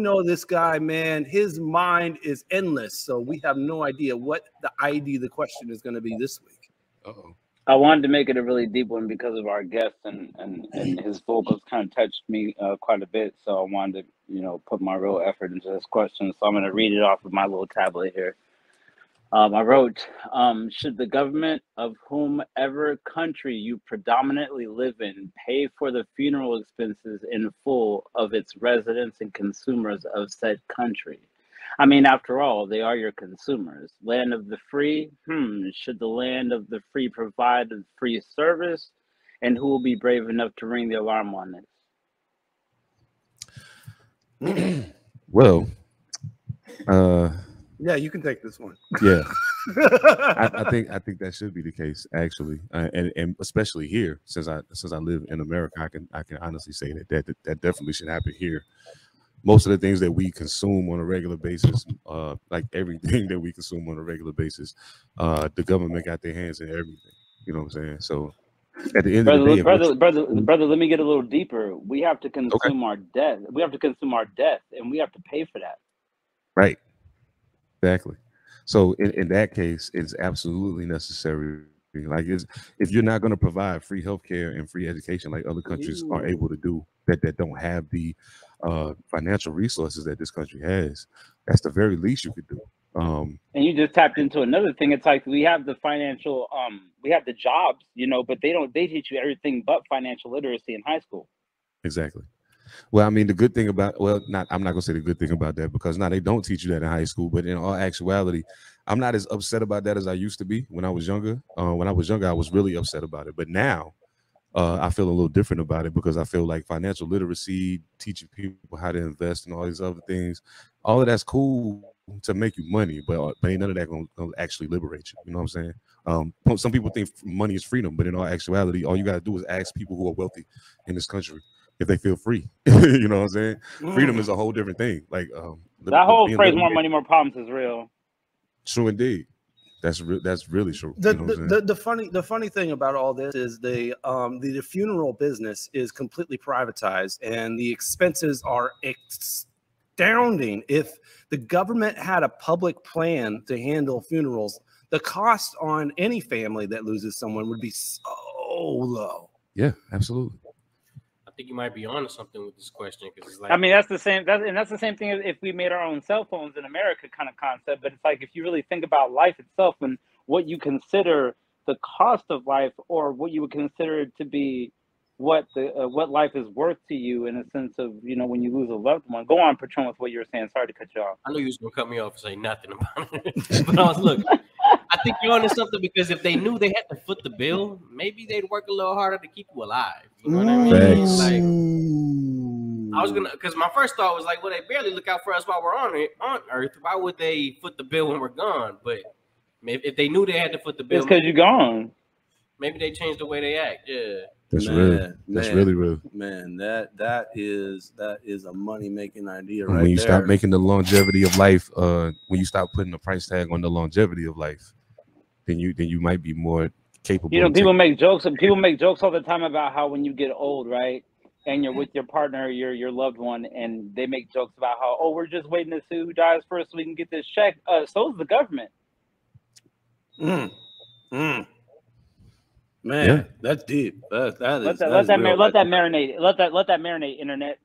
know this guy, man. His mind is endless. So we have no idea what the question is going to be this week. Uh-oh. I wanted to make it a really deep one because of our guest, and his vocals kind of touched me quite a bit. So I wanted to, put my real effort into this question. So I'm going to read it off of my little tablet here. I wrote, should the government of whomever country you predominantly live in pay for the funeral expenses in full of its residents and consumers of said country? I mean, after all, they are your consumers. Land of the free? Should the land of the free provide the free service? And who will be brave enough to ring the alarm on this? Well, yeah, you can take this one. Yeah, I think that should be the case, actually, and especially here, since I live in America, I can honestly say that definitely should happen here. Most of the things that we consume on a regular basis, like everything that we consume on a regular basis, the government got their hands in everything. You know what I'm saying? So at the end of the day, brother, let me get a little deeper. We have to consume our death. We have to consume our death, and we have to pay for that. Right. Exactly. So in that case, it's absolutely necessary. Like, if you're not going to provide free healthcare and free education like other countries are able to do, that don't have the financial resources that this country has, that's the very least you could do. And you just tapped into another thing. It's like we have the financial, we have the jobs, but they teach you everything but financial literacy in high school. Exactly. Well, I mean, the good thing about, I'm not going to say the good thing about that, because now they don't teach you that in high school. But in all actuality, I'm not as upset about that as I used to be when I was younger. When I was younger, I was really upset about it. But now I feel a little different about it, because I feel like financial literacy, teaching people how to invest and all these other things, all of that's cool to make you money, but ain't none of that going to actually liberate you. You know what I'm saying? Some people think money is freedom, but in all actuality, all you got to do is ask people who are wealthy in this country if they feel free. You know what I'm saying? Freedom is a whole different thing. Like that whole phrase, more money, more problems, is real. True indeed. That's really true. The funny thing about all this is the funeral business is completely privatized, and the expenses are astounding. If the government had a public plan to handle funerals, the cost on any family that loses someone would be so low. Yeah, absolutely. I think you might be onto something with this question, because it's like, I mean, that's the same thing as if we made our own cell phones in America kind of concept. But it's like, if you really think about life itself and what you consider the cost of life, or what you would consider to be what life is worth to you, in a sense of, when you lose a loved one. Go on, Patron, with what you were saying. Sorry to cut you off. I knew you was gonna cut me off and say nothing about it. But look, I think you're onto something, because if they knew they had to foot the bill, maybe they'd work a little harder to keep you alive. You know what I mean? Like, I was gonna, because my first thought was like, well, they barely look out for us while we're on Earth. Why would they foot the bill when we're gone? But if they knew they had to foot the bill, it's because you're gone. Maybe they changed the way they act. Yeah. That's really real. Man, that is a money making idea, right? When you there. stop making the longevity of life, when you stop putting a price tag on the longevity of life, then you might be more capable. People make jokes all the time about how when you get old, right, and you're with your partner, your loved one, and they make jokes about how, oh, we're just waiting to see who dies first so we can get this check. So is the government. Man, yeah. That's deep. Let that marinate. Let that marinate, internet.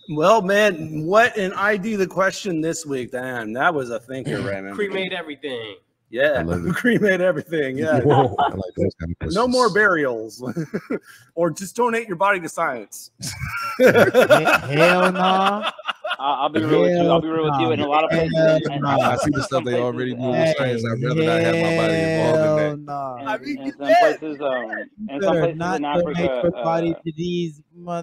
Well, man, what an ID the question this week. Damn, that was a thinker, Raymond. Cremate everything. Yeah, cremate everything. Yeah. Whoa, I like those kind of no more burials, or just donate your body to science. Hell no. I'll be real with you. I'll be real with you. In a lot of places, I see the stuff they already do with science. I'd rather not have my body involved in that. In some places in Africa, body to these. No.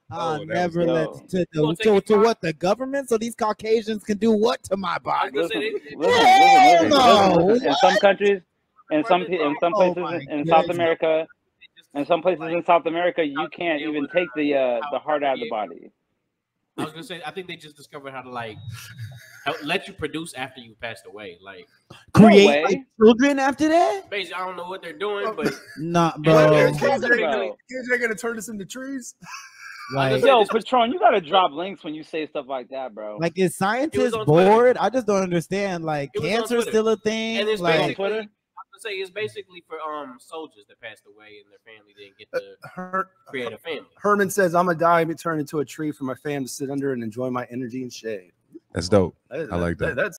I'll never let to what the government, so these Caucasians can do what to my body? In some countries, in some places in South America, you can't even take the heart out of the body. I was gonna say, I think they just discovered how to like let you produce after you passed away. Like create like, children after that. Basically, I don't know what they're doing, but nah, bro. Kids are gonna turn us into trees. Like, yo, Patron, you gotta drop links when you say stuff like that, bro. Like, is scientists bored? I just don't understand. Like, cancer is still a thing. And it's like, on Twitter. I say it's basically for soldiers that passed away and their family didn't get to create a family. Herman says, "I'm gonna die and be turned into a tree for my fam to sit under and enjoy my energy and shade." That's dope. I like that.